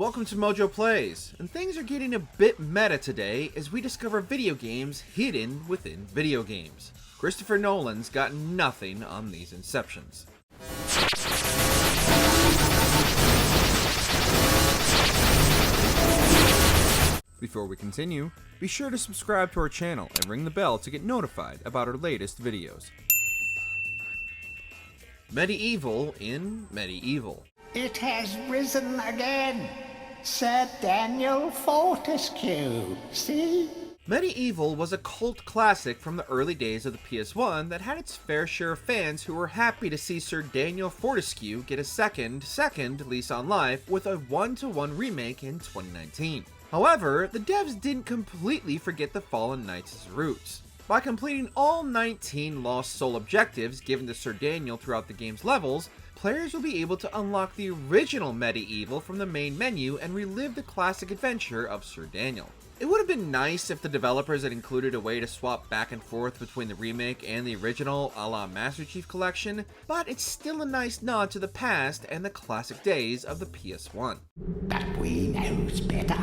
Welcome to MojoPlays, and things are getting a bit meta today as we discover video games hidden within video games. Christopher Nolan's got nothing on these inceptions. Before we continue, be sure to subscribe to our channel and ring the bell to get notified about our latest videos. MediEvil in MediEvil. It has risen again, Sir Daniel Fortescue, see? MediEvil was a cult classic from the early days of the PS1 that had its fair share of fans who were happy to see Sir Daniel Fortescue get a second lease on life with a 1-to-1 remake in 2019. However, the devs didn't completely forget the Fallen Knights' roots. By completing all 19 Lost Soul objectives given to Sir Daniel throughout the game's levels, players will be able to unlock the original MediEvil from the main menu and relive the classic adventure of Sir Daniel. It would have been nice if the developers had included a way to swap back and forth between the remake and the original a la Master Chief Collection, but it's still a nice nod to the past and the classic days of the PS1. But we knows better.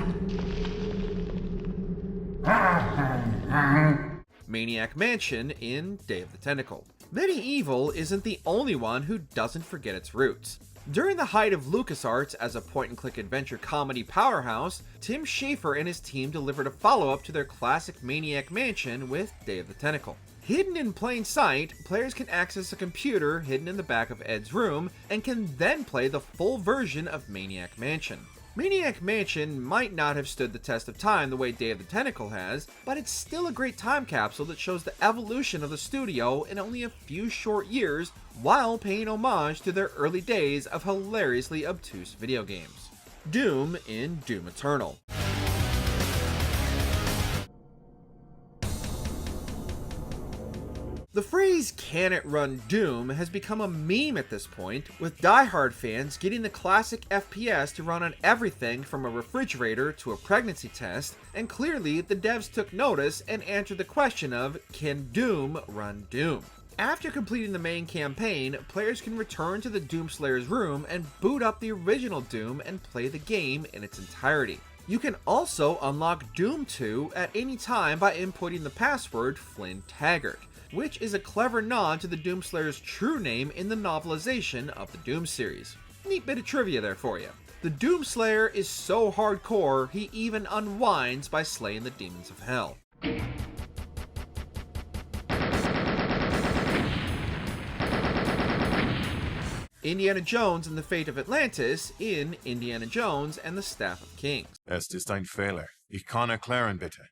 Maniac Mansion in Day of the Tentacle. MediEvil isn't the only one who doesn't forget its roots. During the height of LucasArts as a point-and-click adventure comedy powerhouse, Tim Schafer and his team delivered a follow-up to their classic Maniac Mansion with Day of the Tentacle. Hidden in plain sight, players can access a computer hidden in the back of Ed's room and can then play the full version of Maniac Mansion. Maniac Mansion might not have stood the test of time the way Day of the Tentacle has, but it's still a great time capsule that shows the evolution of the studio in only a few short years while paying homage to their early days of hilariously obtuse video games. Doom in Doom Eternal. The phrase "can it run Doom" has become a meme at this point, with die-hard fans getting the classic FPS to run on everything from a refrigerator to a pregnancy test, and clearly the devs took notice and answered the question of, can Doom run Doom? After completing the main campaign, players can return to the Doomslayer's room and boot up the original Doom and play the game in its entirety. You can also unlock Doom 2 at any time by inputting the password Flynn Taggart, which is a clever nod to the Doomslayer's true name in the novelization of the Doom series. Neat bit of trivia there for you. The Doomslayer is so hardcore, he even unwinds by slaying the demons of hell. Indiana Jones and the Fate of Atlantis in Indiana Jones and the Staff of Kings. Es ist ein Fehler. Ich kann erklären, bitte.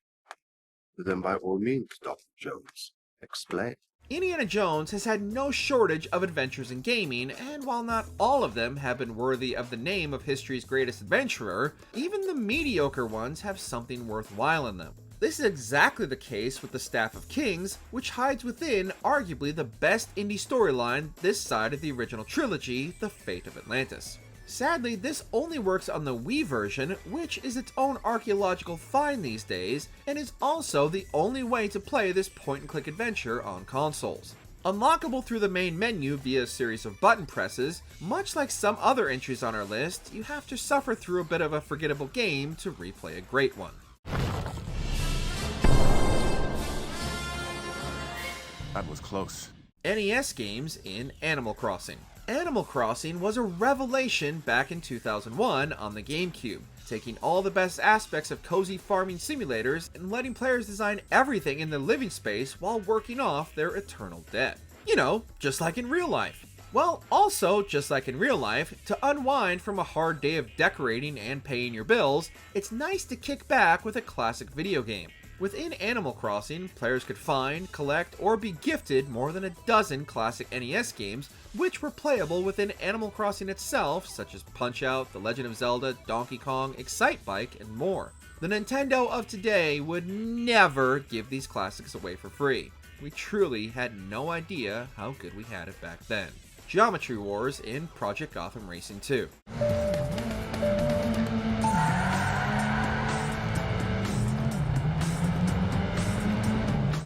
Then by all means, Dr. Jones, explain. Indiana Jones has had no shortage of adventures in gaming, and while not all of them have been worthy of the name of history's greatest adventurer, even the mediocre ones have something worthwhile in them. This is exactly the case with the Staff of Kings, which hides within arguably the best indie storyline this side of the original trilogy, The Fate of Atlantis. Sadly, this only works on the Wii version, which is its own archaeological find these days, and is also the only way to play this point-and-click adventure on consoles. Unlockable through the main menu via a series of button presses, much like some other entries on our list, you have to suffer through a bit of a forgettable game to replay a great one. That was close. NES games in Animal Crossing. Animal Crossing was a revelation back in 2001 on the GameCube, taking all the best aspects of cozy farming simulators and letting players design everything in their living space while working off their eternal debt. You know, just like in real life. Well, also, just like in real life, to unwind from a hard day of decorating and paying your bills, it's nice to kick back with a classic video game. Within Animal Crossing, players could find, collect, or be gifted more than a dozen classic NES games, which were playable within Animal Crossing itself, such as Punch-Out!, The Legend of Zelda, Donkey Kong, Excitebike, and more. The Nintendo of today would never give these classics away for free. We truly had no idea how good we had it back then. Geometry Wars in Project Gotham Racing 2.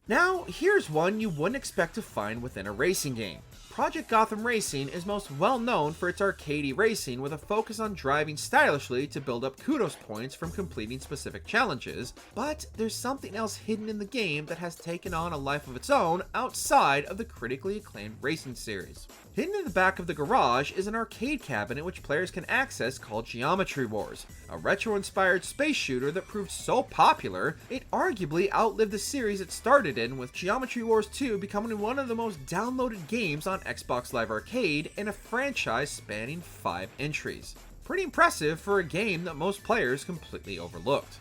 Now, here's one you wouldn't expect to find within a racing game. Project Gotham Racing is most well known for its arcadey racing with a focus on driving stylishly to build up kudos points from completing specific challenges, but there's something else hidden in the game that has taken on a life of its own outside of the critically acclaimed racing series. Hidden in the back of the garage is an arcade cabinet which players can access called Geometry Wars, a retro-inspired space shooter that proved so popular it arguably outlived the series it started in, with Geometry Wars 2 becoming one of the most downloaded games on Xbox Live Arcade and a franchise spanning 5 entries. Pretty impressive for a game that most players completely overlooked.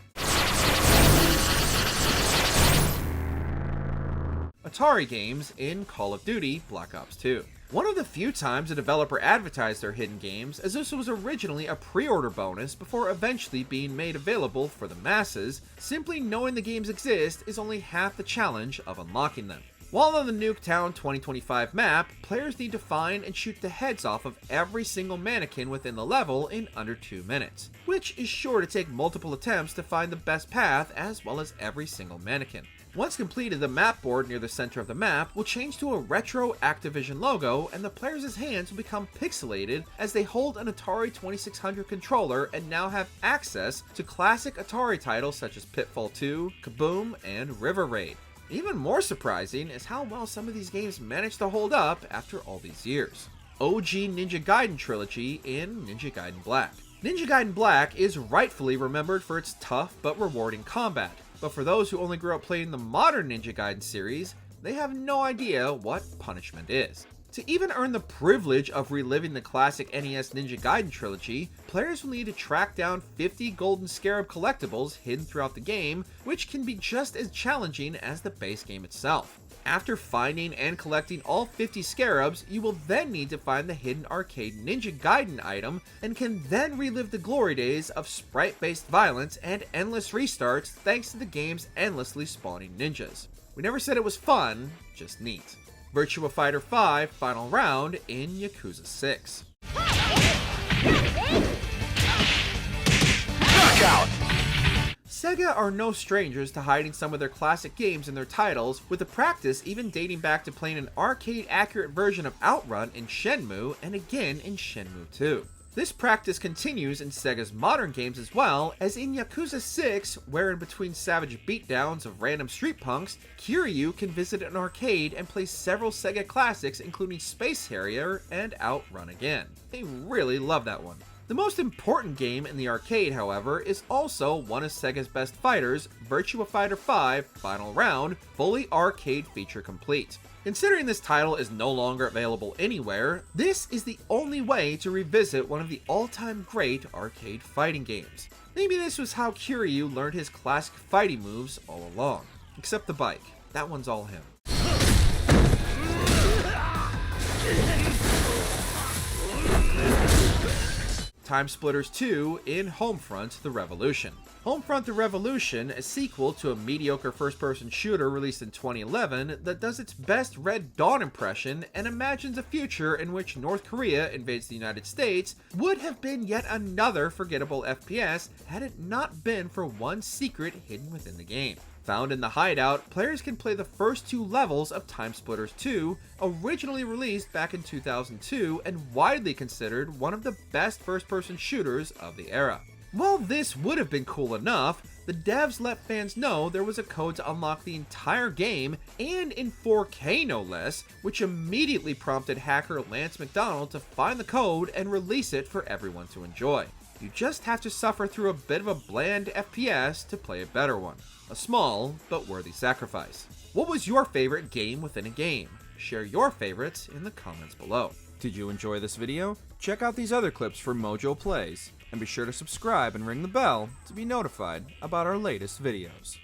Atari games in Call of Duty Black Ops 2. One of the few times a developer advertised their hidden games, as this was originally a pre-order bonus before eventually being made available for the masses. Simply knowing the games exist is only half the challenge of unlocking them. While on the Nuketown 2025 map, players need to find and shoot the heads off of every single mannequin within the level in under 2 minutes, which is sure to take multiple attempts to find the best path as well as every single mannequin. Once completed, the map board near the center of the map will change to a retro Activision logo, and the players' hands will become pixelated as they hold an Atari 2600 controller and now have access to classic Atari titles such as Pitfall 2, Kaboom, and River Raid. Even more surprising is how well some of these games managed to hold up after all these years. OG Ninja Gaiden trilogy in Ninja Gaiden Black. Ninja Gaiden Black is rightfully remembered for its tough but rewarding combat, but for those who only grew up playing the modern Ninja Gaiden series, they have no idea what punishment is. To even earn the privilege of reliving the classic NES Ninja Gaiden trilogy, players will need to track down 50 golden scarab collectibles hidden throughout the game, which can be just as challenging as the base game itself. After finding and collecting all 50 scarabs, you will then need to find the hidden arcade Ninja Gaiden item and can then relive the glory days of sprite-based violence and endless restarts thanks to the game's endlessly spawning ninjas. We never said it was fun, just neat. Virtua Fighter 5 Final Round in Yakuza 6. Knockout! Sega are no strangers to hiding some of their classic games in their titles, with the practice even dating back to playing an arcade-accurate version of Outrun in Shenmue and again in Shenmue 2. This practice continues in Sega's modern games as well, as in Yakuza 6, where in between savage beatdowns of random street punks, Kiryu can visit an arcade and play several Sega classics including Space Harrier and Outrun again. They really love that one. The most important game in the arcade, however, is also one of Sega's best fighters, Virtua Fighter 5 Final Round, fully arcade feature complete. Considering this title is no longer available anywhere, this is the only way to revisit one of the all-time great arcade fighting games. Maybe this was how Kiryu learned his classic fighting moves all along. Except the bike. That one's all him. TimeSplitters 2 in Homefront: The Revolution. Homefront: The Revolution, a sequel to a mediocre first-person shooter released in 2011 that does its best Red Dawn impression and imagines a future in which North Korea invades the United States, would have been yet another forgettable FPS had it not been for one secret hidden within the game. Found in the hideout, players can play the first 2 levels of TimeSplitters 2, originally released back in 2002 and widely considered one of the best first-person shooters of the era. While this would have been cool enough, the devs let fans know there was a code to unlock the entire game, and in 4K no less, which immediately prompted hacker Lance McDonald to find the code and release it for everyone to enjoy. You just have to suffer through a bit of a bland FPS to play a better one. A small but worthy sacrifice. What was your favorite game within a game? Share your favorites in the comments below. Did you enjoy this video? Check out these other clips from MojoPlays, and be sure to subscribe and ring the bell to be notified about our latest videos.